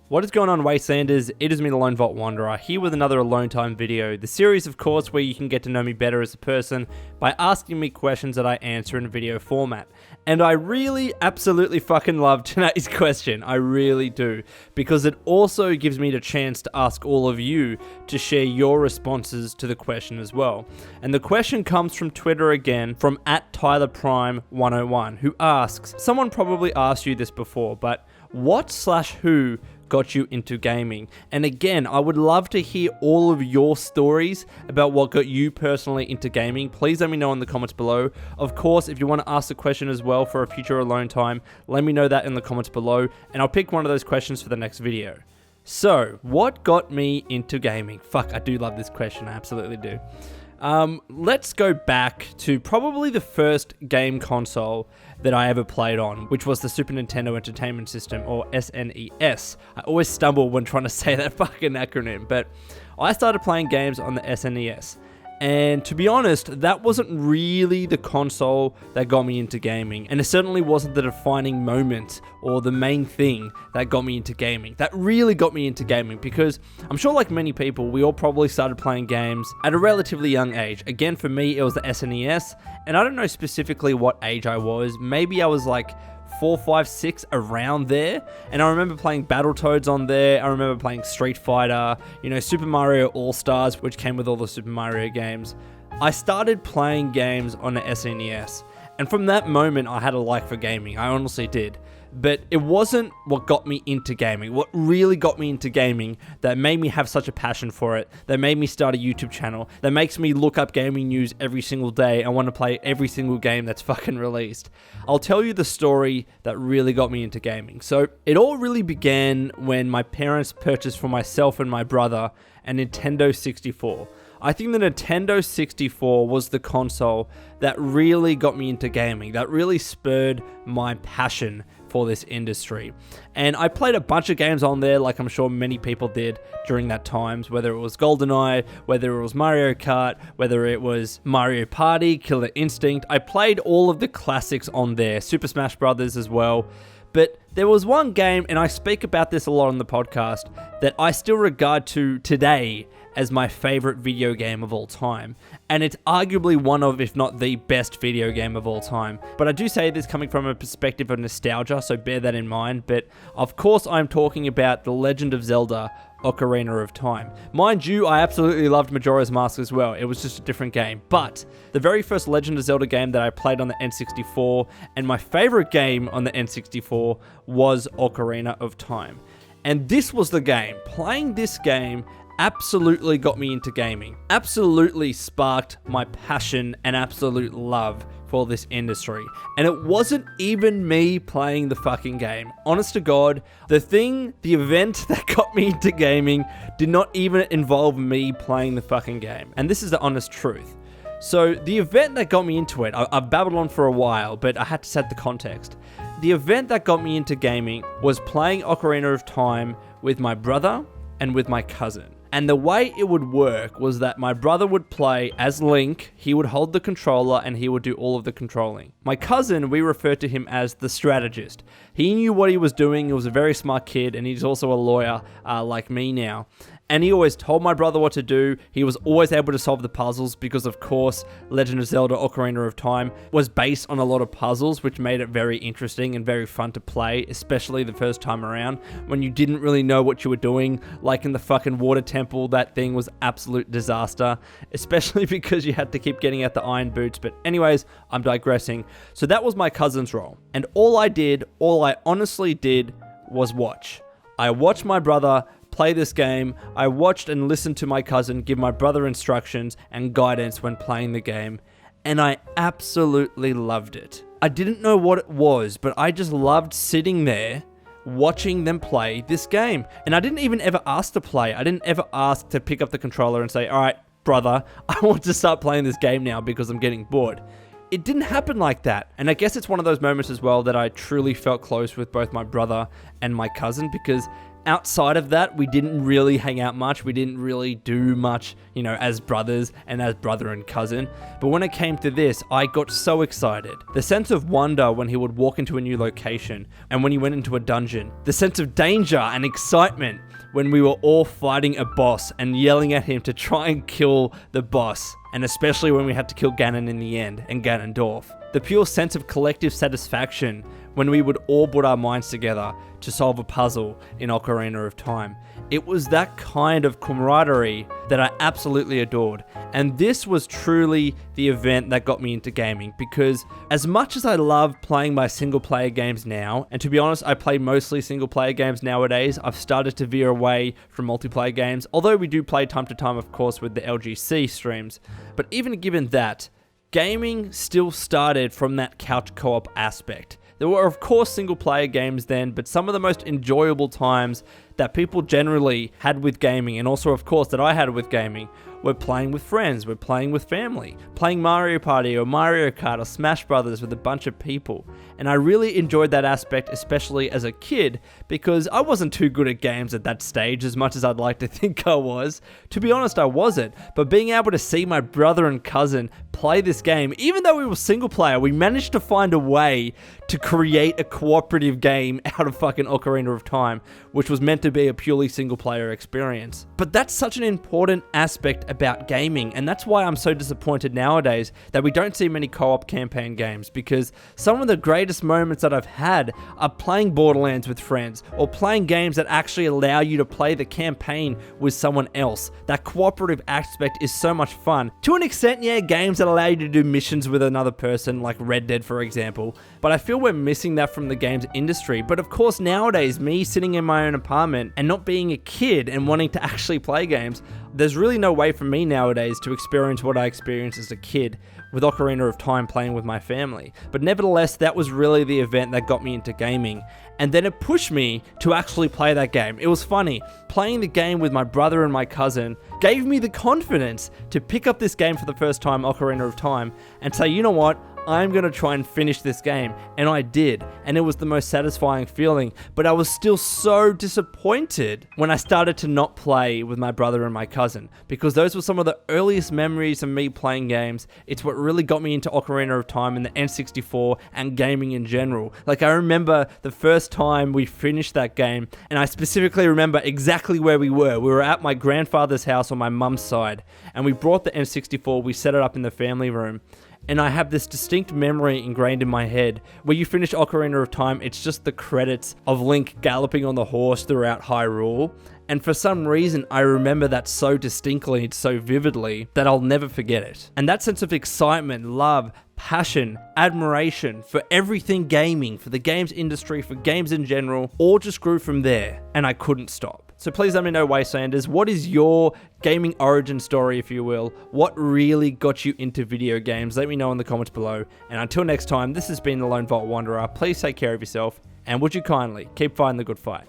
What is going on, Wastelanders? It is me, the Lone Vault Wanderer, here with another Alone Time video. The series, of course, where you can get to know me better as a person by asking me questions that I answer in video format. And I really absolutely fucking love today's question. I really do. Because it also gives me the chance to ask all of you to share your responses to the question as well. And the question comes from Twitter again, from @TylerPrime101, who asks, someone probably asked you this before, but what/who got you into gaming? And again, I would love to hear all of your stories about what got you personally into gaming. Please let me know in the comments below. Of course, if you want to ask a question as well for a future Alone Time, let me know that in the comments below, and I'll pick one of those questions for the next video. So, what got me into gaming? Fuck, I do love this question, I absolutely do. Let's go back to probably the first game console that I ever played on, which was the Super Nintendo Entertainment System, or SNES. I always stumble when trying to say that fucking acronym, but I started playing games on the SNES. And to be honest, that wasn't really the console that got me into gaming. And it certainly wasn't the defining moment or the main thing that got me into gaming. That really got me into gaming because I'm sure like many people, we all probably started playing games at a relatively young age. Again, for me, it was the SNES. And I don't know specifically what age I was. Maybe I was like 4, 5, 6, around there. And I remember playing Battletoads on there. I remember playing Street Fighter, Super Mario All-Stars, which came with all the Super Mario games. I started playing games on the SNES. And from that moment, I had a like for gaming. I honestly did. But it wasn't what got me into gaming. What really got me into gaming, that made me have such a passion for it, that made me start a YouTube channel, that makes me look up gaming news every single day and want to play every single game that's fucking released. I'll tell you the story that really got me into gaming. So it all really began when my parents purchased for myself and my brother a Nintendo 64. I think the Nintendo 64 was the console that really got me into gaming, that really spurred my passion for this industry. And I played a bunch of games on there, like I'm sure many people did during that times, whether it was GoldenEye, whether it was Mario Kart, whether it was Mario Party, Killer Instinct. I played all of the classics on there, Super Smash Brothers as well. But there was one game, and I speak about this a lot on the podcast, that I still regard to today as my favorite video game of all time. And it's arguably one of, if not the best video game of all time. But I do say this coming from a perspective of nostalgia, so bear that in mind. But of course I'm talking about The Legend of Zelda: Ocarina of Time. Mind you, I absolutely loved Majora's Mask as well. It was just a different game. But the very first Legend of Zelda game that I played on the N64, and my favorite game on the N64, was Ocarina of Time. And this was the game. Playing this game absolutely got me into gaming. Absolutely sparked my passion and absolute love for this industry. And it wasn't even me playing the fucking game. Honest to God, the event that got me into gaming did not even involve me playing the fucking game. And this is the honest truth. So the event that got me into it, I've babbled on for a while, but I had to set the context. The event that got me into gaming was playing Ocarina of Time with my brother and with my cousin. And the way it would work was that my brother would play as Link, he would hold the controller, and he would do all of the controlling. My cousin, we refer to him as the strategist. He knew what he was doing, he was a very smart kid, and he's also a lawyer like me now. And he always told my brother what to do. He was always able to solve the puzzles because, of course, Legend of Zelda: Ocarina of Time was based on a lot of puzzles, which made it very interesting and very fun to play, especially the first time around when you didn't really know what you were doing. Like in the fucking water temple, that thing was absolute disaster, especially because you had to keep getting out the iron boots. But anyways, I'm digressing. So that was my cousin's role. And all I honestly did was watch. I watched my brother play this game. I watched and listened to my cousin give my brother instructions and guidance when playing the game, and I absolutely loved it. I didn't know what it was, but I just loved sitting there watching them play this game. And I didn't even ever ask to play. I didn't ever ask to pick up the controller and say, all right, brother, I want to start playing this game now because I'm getting bored. It didn't happen like that. And I guess it's one of those moments as well that I truly felt close with both my brother and my cousin, because outside of that, we didn't really hang out much. We didn't really do much, as brothers and as brother and cousin. But when it came to this, I got so excited. The sense of wonder when he would walk into a new location and when he went into a dungeon. The sense of danger and excitement when we were all fighting a boss and yelling at him to try and kill the boss. And especially when we had to kill Ganon in the end, and Ganondorf. The pure sense of collective satisfaction when we would all put our minds together to solve a puzzle in Ocarina of Time. It was that kind of camaraderie that I absolutely adored. And this was truly the event that got me into gaming, because as much as I love playing my single player games now, and to be honest, I play mostly single player games nowadays, I've started to veer away from multiplayer games, although we do play time to time, of course, with the LGC streams. But even given that, gaming still started from that couch co-op aspect. There were, of course, single-player games then, but some of the most enjoyable times that people generally had with gaming, and also, of course, that I had with gaming, were playing with friends, we're playing with family, playing Mario Party or Mario Kart or Smash Brothers with a bunch of people. And I really enjoyed that aspect, especially as a kid, because I wasn't too good at games at that stage as much as I'd like to think I was. To be honest, I wasn't, but being able to see my brother and cousin play this game, even though we were single player, we managed to find a way to create a cooperative game out of fucking Ocarina of Time, which was meant to be a purely single player experience. But that's such an important aspect about gaming, and that's why I'm so disappointed nowadays that we don't see many co-op campaign games, because some of the greatest moments that I've had are playing Borderlands with friends, or playing games that actually allow you to play the campaign with someone else. That cooperative aspect is so much fun. To an extent, yeah, games that allow you to do missions with another person, like Red Dead for example, but I feel we're missing that from the games industry. But of course, nowadays, me sitting in my own apartment and not being a kid and wanting to actually play games, there's really no way for me nowadays to experience what I experienced as a kid with Ocarina of Time playing with my family. But nevertheless, that was really the event that got me into gaming. And then it pushed me to actually play that game. It was funny. Playing the game with my brother and my cousin gave me the confidence to pick up this game for the first time, Ocarina of Time, and say, you know what? I'm going to try and finish this game. And I did. And it was the most satisfying feeling. But I was still so disappointed when I started to not play with my brother and my cousin, because those were some of the earliest memories of me playing games. It's what really got me into Ocarina of Time and the N64 and gaming in general. Like, I remember the first time we finished that game, and I specifically remember exactly where we were. We were at my grandfather's house on my mum's side, and we brought the N64, we set it up in the family room. And I have this distinct memory ingrained in my head. Where you finish Ocarina of Time, it's just the credits of Link galloping on the horse throughout Hyrule. And for some reason, I remember that so distinctly and so vividly that I'll never forget it. And that sense of excitement, love, passion, admiration for everything gaming, for the games industry, for games in general, all just grew from there. And I couldn't stop. So please let me know, Wastelanders, what is your gaming origin story, if you will? What really got you into video games? Let me know in the comments below. And until next time, this has been the Lone Vault Wanderer. Please take care of yourself, and would you kindly keep fighting the good fight.